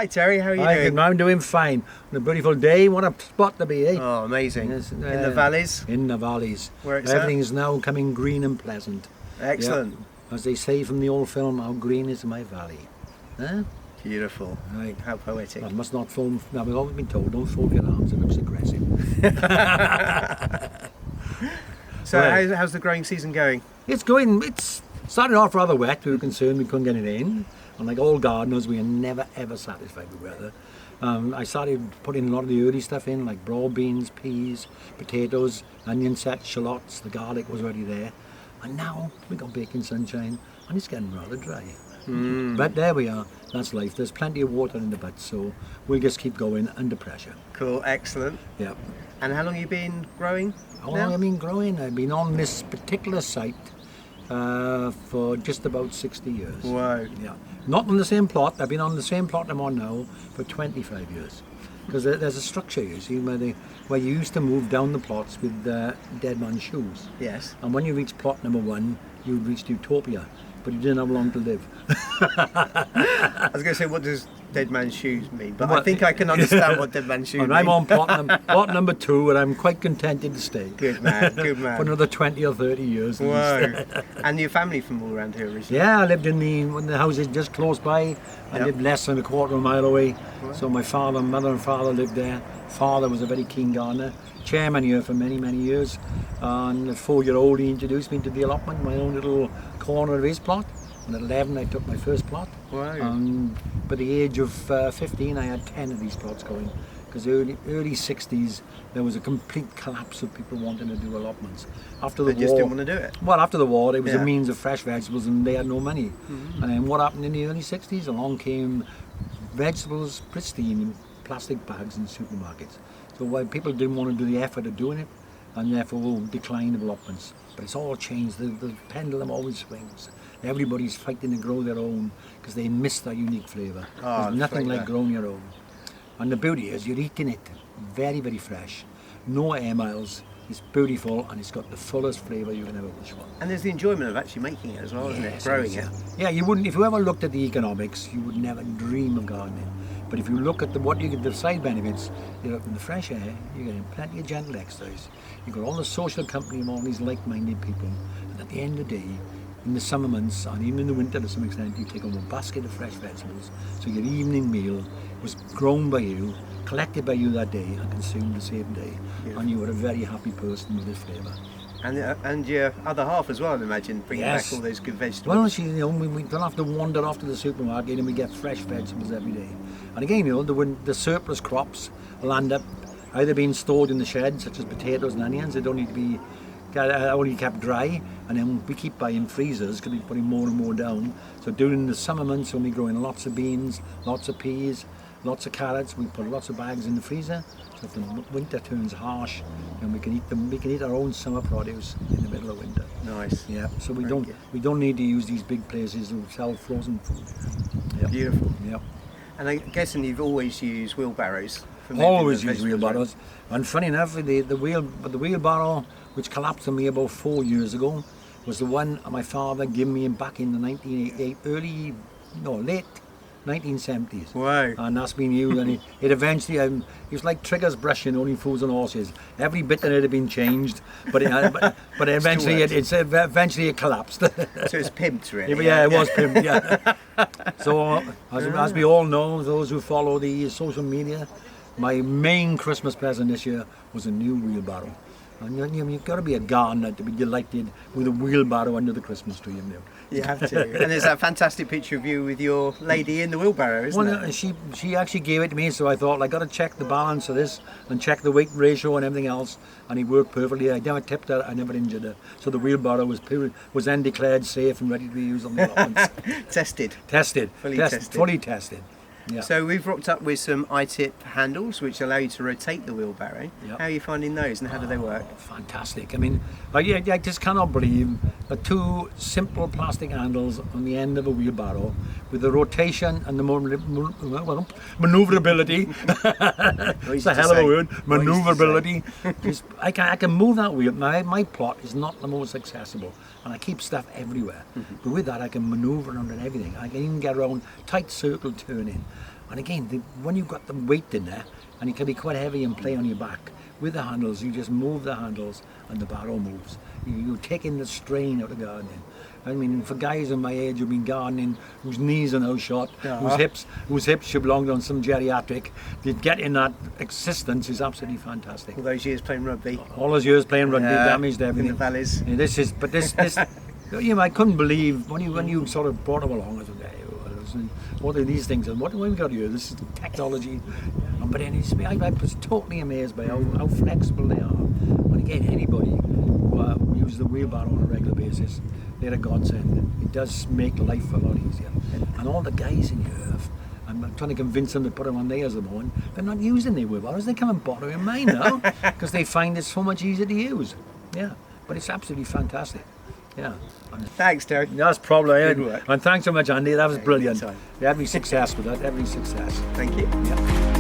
Hi Terry, how are you doing? I'm doing fine. On a beautiful day, what a spot to be, eh? Oh, amazing. Yes, in the valleys? In the valleys. Where it's Everything is now coming green and pleasant. Excellent. Yep. As they say from the old film, how green is my valley. Huh? Beautiful. Right. How poetic. I must not fold. Now, we've always been told, don't fold your arms, it looks aggressive. So Right. how's the growing season going? It's started off rather wet. We were concerned we couldn't get it in. And like all gardeners, we are never ever satisfied with weather. I started putting a lot of the early stuff in, like broad beans, peas, potatoes, onion sets, shallots. The garlic was already there. And now we got baking sunshine, and it's getting rather dry. But there we are. That's life. There's plenty of water in the bud, so we'll just keep going under pressure. Cool, excellent. Yeah. And how long have you been growing How now? long have I been growing? I've been on this particular site for just about 60 years. Wow. Yeah. Not on the same plot. I've been on the same plot I'm on now for 25 years. Because there's a structure, you see, where you used to move down the plots with dead man's shoes. Yes. And when you reached plot number 1, you reached utopia, but you didn't have long to live. I was going to say, what does dead man's shoes mean? But I Well, think I can understand what dead man's shoes And mean. I'm on plot number 2, and I'm quite contented to stay. Good man, good man. For another 20 or 30 years. at least. Whoa. And your family from all around here originally? Yeah, I lived in the houses just close by. I lived less than a quarter of a mile away. Wow. So my mother and father lived there. Father was a very keen gardener, chairman here for many, many years. And at 4-year-old, he introduced me to the allotment, my own little corner of his plot. And at 11, I took my first plot. Wow. By the age of 15, I had 10 of these plots going. Because early 60s, there was a complete collapse of people wanting to do allotments. After the They just war, didn't want to do it. well, after the war, it was a Yeah. means of fresh vegetables, and they had no money. And then what happened in the early 60s? Along came vegetables, pristine, in plastic bags in supermarkets. So why people didn't want to do the effort of doing it, and therefore decline of allotments. But it's all changed. The pendulum always swings. Everybody's fighting to grow their own because they miss that unique flavour. Oh, There's nothing like flavour. growing your own. And the beauty is you're eating it very, very fresh. No air miles. It's beautiful, and it's got the fullest flavour you can ever wish for. And there's the enjoyment of actually making it as well, isn't it? Yes, Growing is, it. Yeah, you wouldn't. If you ever looked at the economics, you would never dream of gardening. But if you look at what you get, the side benefits, you're up in the fresh air. You're getting plenty of gentle exercise. You've got all the social company of all these like-minded people. And at the end of the day, in the summer months and even in the winter to some extent, you take home a basket of fresh vegetables. So your evening meal was grown by you, collected by you that day, and consumed the same day. Yeah. And you were a very happy person with this flavour. And your other half as well, I'd imagine, bringing Yes. back all those good vegetables. Well, we don't have to wander off to the supermarket, and we get fresh vegetables every day. And again, the surplus crops will end up either being stored in the shed, such as potatoes and onions. They don't need to be only kept dry, and then we keep buying freezers because we're putting more and more down. So during the summer months, when we're growing lots of beans, lots of peas, lots of carrots, we put lots of bags in the freezer. So if the winter turns harsh, and we can eat them, we can eat our own summer produce in the middle of winter. Nice. Yeah, so we Very don't good. need to use these big places to sell frozen food. Yep. Beautiful. Yep. And I'm guessing you've always used wheelbarrows for moving Always the use vegetables wheelbarrows. And funny enough, the wheelbarrow which collapsed on me about 4 years ago was the one my father gave me back in the late 1970s. Wow. And that's been used, and it eventually, it was like triggers brushing, only fools and horses. Every bit of it had been changed, but eventually eventually it collapsed. So it's pimped, really. Yeah, it was pimped, yeah. So, as we all know, those who follow the social media, my main Christmas present this year was a new wheelbarrow. And you've got to be a gardener to be delighted with a wheelbarrow under the Christmas tree. You have to. And there's that fantastic picture of you with your lady in the wheelbarrow, isn't Well, it? she actually gave it to me, so I thought I got to check the balance of this and check the weight ratio and everything else, and it worked perfectly. I never tipped her, I never injured her. So the wheelbarrow was then declared safe and ready to be used on the allotments. Tested. Fully tested. Yeah. So we've rocked up with some iTip handles which allow you to rotate the wheelbarrow. Yep. How are you finding those and how do they work? Fantastic. I mean, I just cannot believe the two simple plastic handles on the end of a wheelbarrow with the rotation and the maneuverability. It's a hell of a word. Maneuverability. I can move that wheel. My plot is not the most accessible, and I keep stuff everywhere. But with that, I can maneuver around and everything. I can even get around tight circle turning. And again, when you've got the weight in there, and it can be quite heavy and play on your back, with the handles, you just move the handles and the barrow moves. You're taking the strain out of gardening. I mean, for guys of my age who've been gardening, whose knees are now shot, whose hips should belong on some geriatric, to get in that existence is absolutely fantastic. All those years playing rugby. All those years playing rugby damaged in everything. the valleys. And this, you know, I couldn't believe when you sort of brought them along. I thought, hey, what are these things? And what have we got here? This is technology. But then I was totally amazed by how flexible they are. And again, anybody who uses the wheelbarrow on a regular basis, they're a godsend. It does make life a lot easier. And all the guys in here, I'm trying to convince them to put them on theirs at the moment. They're not using their wheelbarrows. They come and borrowing mine now because they find it so much easier to use. Yeah, but it's absolutely fantastic. Yeah. Thanks, Terry. That's probably it. Good work. And thanks so much, Andy. That was brilliant. anytime. Every success with that. Every success. Thank you. Yeah.